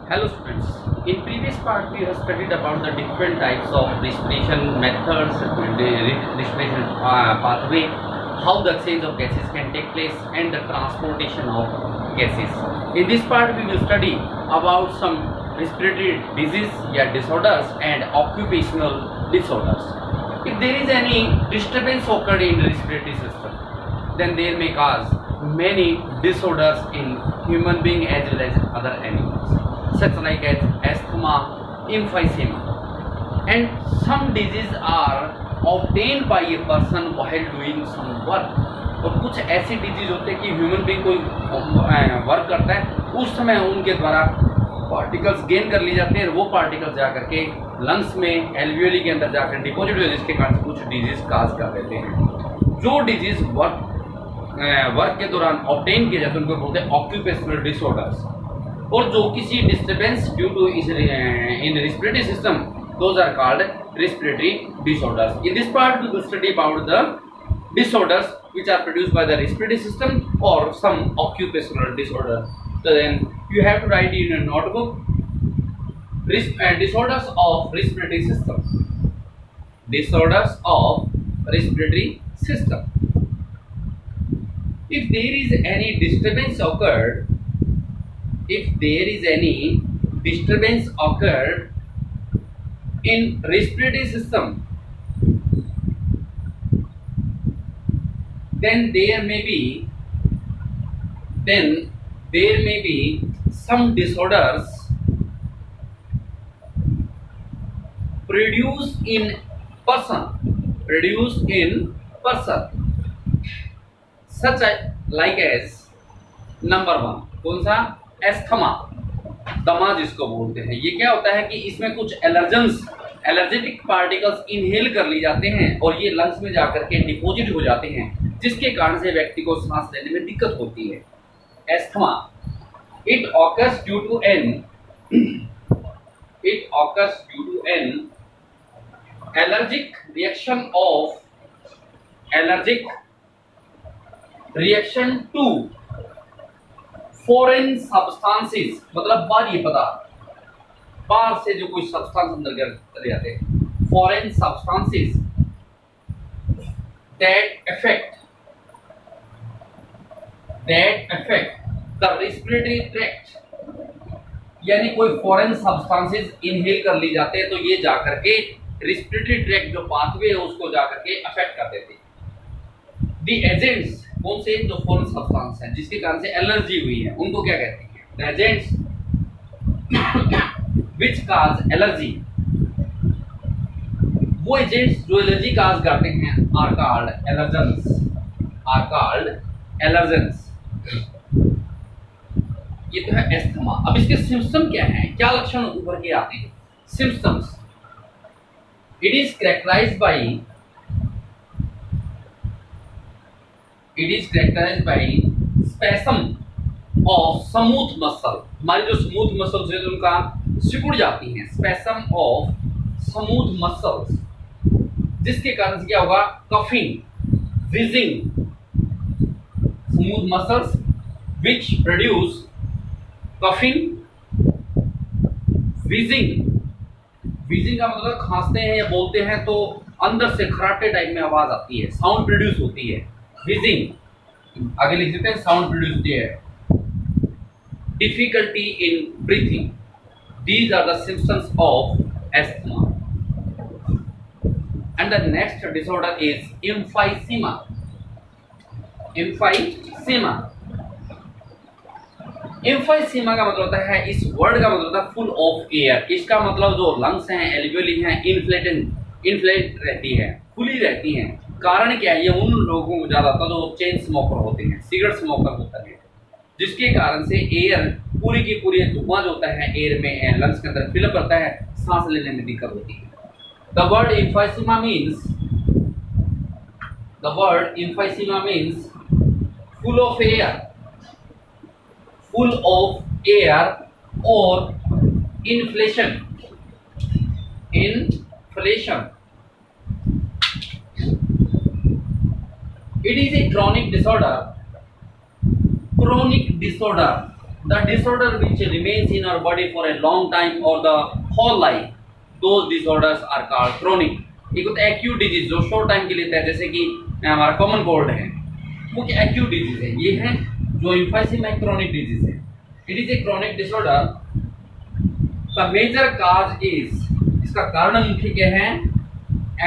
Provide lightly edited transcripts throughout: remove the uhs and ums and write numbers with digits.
Hello students. In previous part we have studied about the different types of respiration methods, the respiration pathway, how the exchange of gases can take place and the transportation of gases. In this part we will study about some respiratory disease disorders and occupational disorders. If there is any disturbance occurred in the respiratory system, then there may cause many disorders in human being as well as other animals, such like as asthma, emphysema, and some diseases are obtained by a person while doing some work. और कुछ ऐसी disease होते हैं कि human being कोई work करता है उस समय उनके द्वारा पार्टिकल्स गेन कर लिए जाते हैं, वो पार्टिकल्स जा करके लंग्स में एल्वियोली के अंदर जाकर डिपॉजिट हो जाए, जिसके कारण कुछ डिजीज काज कर देते हैं। जो डिजीज वर्क के दौरान ऑब्टेन किए जाते हैं उनको बोलते हैं ऑक्यूपेशनल डिसऑर्डर्स, और जो किसी disturbance due to in respiratory system, those are called respiratory disorders. In this part we will study about the disorders which are produced by the respiratory system or some occupational disorder. So then you have to write in your notebook disorders of respiratory system. Disorders of respiratory system. If there is any disturbance occurred, in respiratory system, then there may be some disorders produced in person, such like as number 1 कौन सा, asthma, दमा जिसको बोलते हैं. ये क्या होता है कि इसमें कुछ एलर्जेटिक पार्टिकल्स इनहेल कर ली जाते हैं और ये लंग्स में जाकर के डिपॉजिट हो जाते हैं, जिसके कारण से व्यक्ति को सांस लेने में दिक्कत होती है. Asthma, it occurs due to an allergic reaction to foreign substances, मतलब बाहरी पदार्थ, बाहर से जो कोई सब्सटेंस अंदर चले जाते हैं, foreign substances that affect the respiratory tract, यानी कोई फॉरेन सब्सटेंसेस इनहेल कर ली जाते हैं तो ये जाकर के रेस्पिरेटरी ट्रैक्ट जो पाथवे है उसको जाकर के अफेक्ट कर देते हैं. दी एजेंट्स, कौन से, जो फॉरेन सब्सटेंस हैं जिसके कारण से एलर्जी हुई है उनको क्या कहते हैं, the agents which cause allergy. वो एजेंट्स जो एलर्जी काज करते हैं आर कॉल्ड एलर्जेंस. ये तो है एस्थमा. अब इसके सिम्पटम क्या हैं, क्या लक्षण उभर के आते हैं. Symptoms, it is characterised by spasm of smooth muscle. हमारी जो स्मूथ मसल्स है उनका सिकुड़ जाती हैं. स्पैसम ऑफ स्मूथ मसल्स, जिसके कारण से क्या होगा, coughing, wheezing. Smooth muscles which produce coughing, wheezing. Wheezing का मतलब खांसते हैं या बोलते हैं तो अंदर से खराटे टाइप में आवाज आती है, साउंड प्रोड्यूस होती है. व्हीजिंग, आगे लिख देते हैं, साउंड प्रोड्यूस होती है. Difficulty in breathing. These are the symptoms of asthma. And the next disorder is emphysema. Emphysema का मतलब होता है, इस वर्ड का मतलब होता है फुल ऑफ एयर. इसका मतलब जो लंग्स हैं, एल्वियोली हैं, इन्फ्लेट रहती है, खुली रहती हैं. कारण क्या है, ये उन लोगों को ज्यादा होता है जो चेन स्मोकर होते हैं, सिगरेट स्मोकर होता है, जिसके कारण से एयर पूरी की पूरी धुआं जो होता है एयर में लंग्स के अंदर फिलअप करता है, सांस लेने में दिक्कत होती है. The word emphysema means full of air or inflation. It is a chronic disorder The disorder which remains in our body for a long time or the whole life, those disorders are called chronic. एक होता है acute disease जो short time के लिए होता है, जैसे कि हमारा common cold है, वो क्या acute disease है. ये है जो emphysema है chronic disease है. It is a chronic disorder. The major cause is, इसका कारण मुख्य क्या है?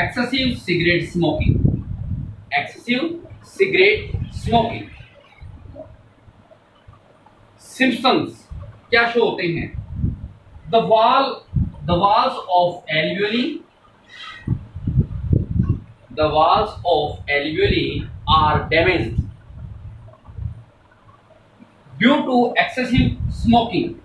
Excessive cigarette smoking. Excessive cigarette smoking. Symptoms क्या शो होते हैं? The walls of alveoli are damaged due to excessive smoking.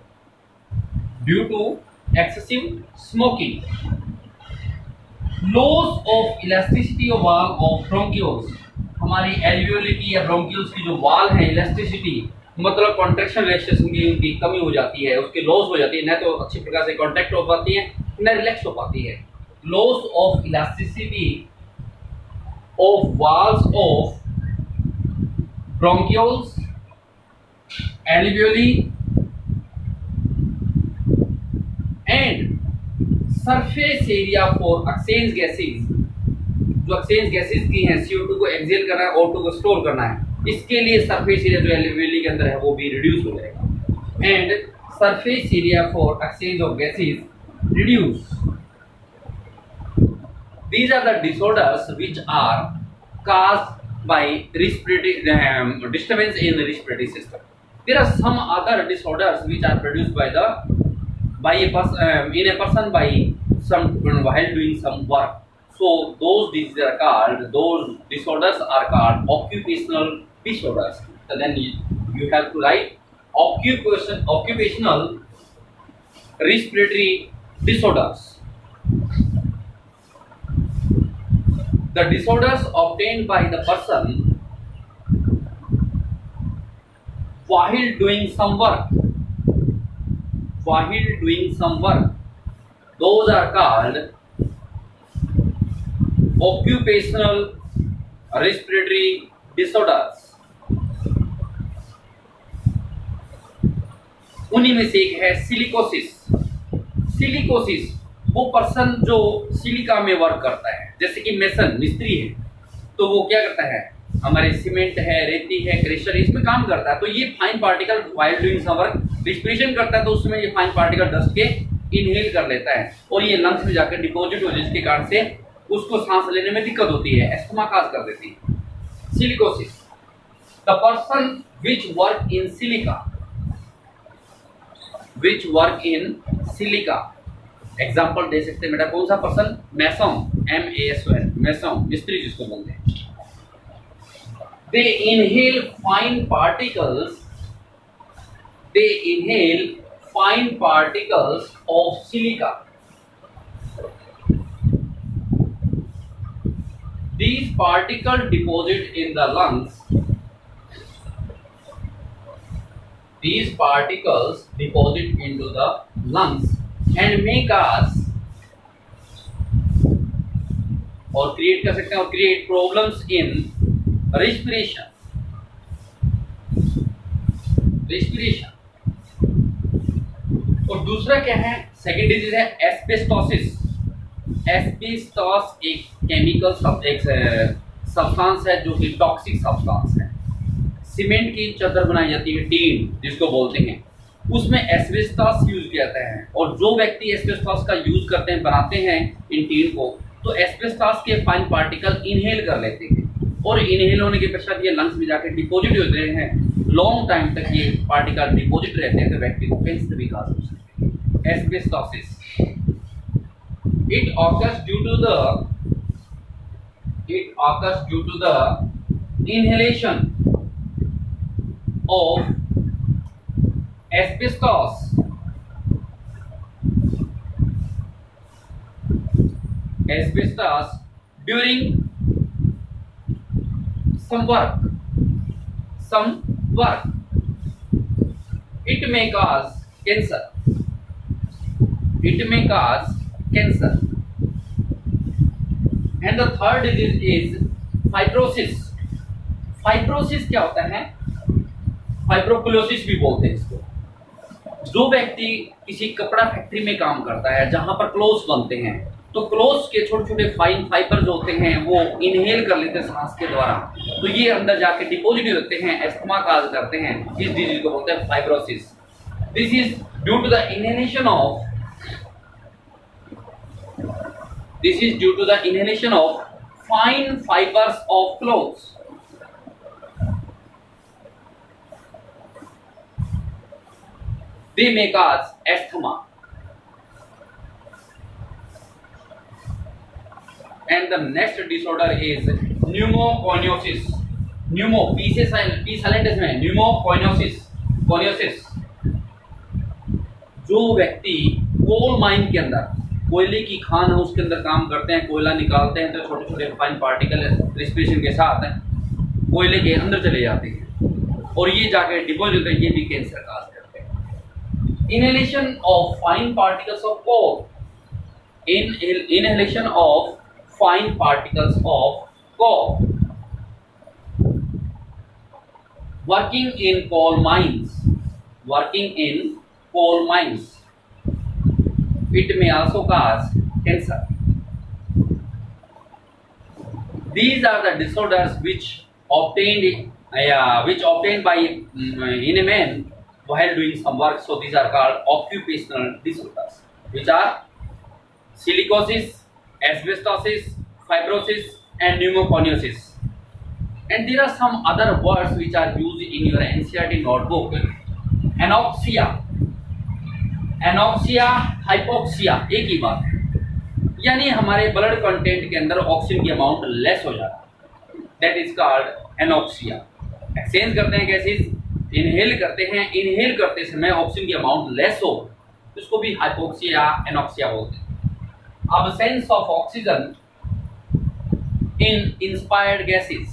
Loss of elasticity of wall of bronchioles. हमारी alveoli की या bronchioles की जो wall है, elasticity मतलब कॉन्ट्रैक्शन रिलैक्सेशन की उनकी कमी हो जाती है, उसकी लॉस हो जाती है, न तो अच्छी प्रकार से कॉन्ट्रैक्ट हो पाती है न रिलैक्स हो पाती है. Loss of elasticity of walls of bronchioles, alveoli and surface area for oxygen gases. जो ऑक्सीजन गैसेस की हैं, CO2 को एक्सहेल करना है, O2 को स्टोर करना है, इसके लिए सरफेस एरिया जो एल्वियोली के अंदर है वो भी रिड्यूस हो जाएगा. And surface area for exchange of gases reduce. These are the disorders which are caused by respiratory disturbance in the respiratory system. There are some other disorders which are produced by a person by some while doing some work. So those disorders are called occupational disorders. So then you have to write occupational respiratory disorders. The disorders obtained by the person while doing some work. Those are called occupational respiratory disorders. उन्हीं में से एक है silicosis. Silicosis वो person जो silica में work करता है, जैसे कि मेसन मिस्त्री है, तो वो क्या करता है, हमारे सीमेंट है, रेती है, क्रेशर, इसमें काम करता है. तो ये fine particle while doing some work respiration करता है, तो उसमें ये फाइन पार्टिकल डस्ट के इनहेल कर लेता है और ये लंग्स में जाकर डिपॉजिट हो, जिसके कारण से उसको सांस लेने में दिक्कत होती है, एस्थमा काज कर देती है. Silicosis. The person which work in silica, example दे सकते हैं बेटा. कौन सा पर्सन? मैसोन, MASON, मैसोन मिस्त्री जिसको बोलते हैं. They inhale fine particles of silica. These particles deposit in the lungs. These particles deposit into the lungs and may cause और create कर सकते हैं और create problems in respiration. और दूसरा क्या है? सेकेंड डिजीज है एस्बेस्टोसिस. एस्बेस्टोस एक केमिकल सब्सटेंस है जो कि टॉक्सिक सब्सटेंस है. सीमेंट की चादर बनाई जाती है, टीन जिसको बोलते हैं, उसमें एस्बेस्टोस यूज किया जाता है. और जो व्यक्ति एस्बेस्टोस का यूज करते हैं, बनाते हैं इन टीन को, तो एस्बेस्टोस के फाइन पार्टिकल इनहेल कर लेते हैं और इनहेल होने के पश्चात ये लंग्स में जाकर डिपॉजिट होते हैं. लॉन्ग टाइम तक ये पार्टिकल डिपॉजिट रहते हैं, तो व्यक्ति को कैंसर भी काज हो सकते हैं. Asbestosis. It occurs due to the inhalation of asbestos during some work. It may cause cancer. And the third disease is fibrosis. क्या होता है? फाइब्रोकुलोसिस भी बोलते हैं इसको. जो व्यक्ति किसी कपड़ा फैक्ट्री में काम करता है जहां पर क्लोथ्स बनते हैं, तो क्लोथ्स के छोटे छोटे फाइन फाइबर्स होते हैं वो इनहेल कर लेते हैं सांस के द्वारा, तो ये अंदर जाके डिपॉजिट होते हैं, एस्थमा काज करते हैं। इस डिजीज को बोलते हैं fibrosis. This is due to the inhalation of fine fibres of clothes. They may cause asthma. And the next disorder is pneumoconiosis. P silent इसमें pneumoconiosis। जो व्यक्ति कोल माइन के अंदर, कोयले की खान है उसके अंदर काम करते हैं, कोयला निकालते हैं तो छोटे छोटे फाइन पार्टिकल रिस्पिरेशन के साथ कोयले के अंदर चले जाते हैं और ये जाके डिपॉजिट होते हैं, ये भी कैंसर काज करते हैं। Inhalation of fine particles of coal. Inhalation of fine particles of coal. Working in coal mines. It may also cause cancer. These are the disorders which obtained by in a man while doing some work. So these are called occupational disorders, which are silicosis, asbestosis, fibrosis and pneumoconiosis. And there are some other words which are used in your NCERT notebook. Anoxia, hypoxia एक ही बात है, यानी हमारे blood content के अंदर oxygen की amount less हो जाता है, that is called anoxia. Exchange करते हैं गैसेस, इनहेल करते हैं, इनहेल करते समय ऑक्सीजन की अमाउंट लेस हो, इसको भी हाइपोक्सिया एनॉक्सिया बोलते हैं। Absence of oxygen in inspired gases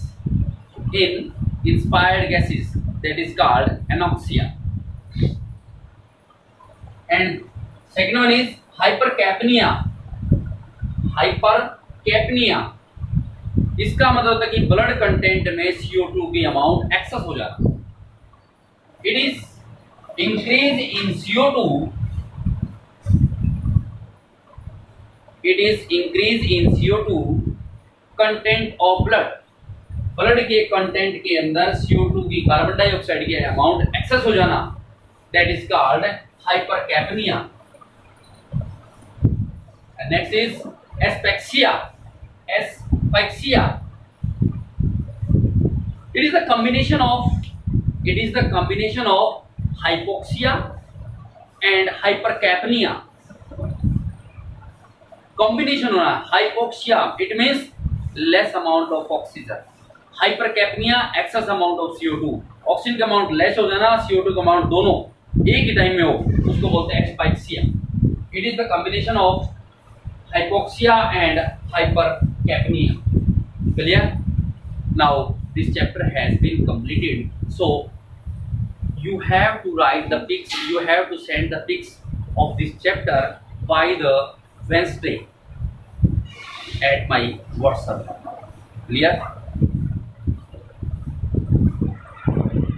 that is called anoxia. And second one is hypercapnia. इसका मतलब होता है कि ब्लड कंटेंट में CO2 की अमाउंट एक्सेस हो जाता है। It is increase in CO2. It is increase in CO2 content of blood. Blood के कंटेंट के अंदर CO2 की, कार्बन डाइऑक्साइड की अमाउंट एक्सेस हो जाना, that is called hypercapnia. And next is asphyxia. It is the combination of hypoxia and hypercapnia. Combination होना, hypoxia it means less amount of oxygen, hypercapnia excess amount of CO2, oxygen का amount less हो जाना, CO2 का amount दोनों एक ही time में हो, उसको बोलते हैं asphyxia. It is the combination of hypoxia and hypercapnia. Clear? Now this chapter has been completed, so you have to write the pics, you have to send the pics of this chapter by the Wednesday at my WhatsApp. Clear?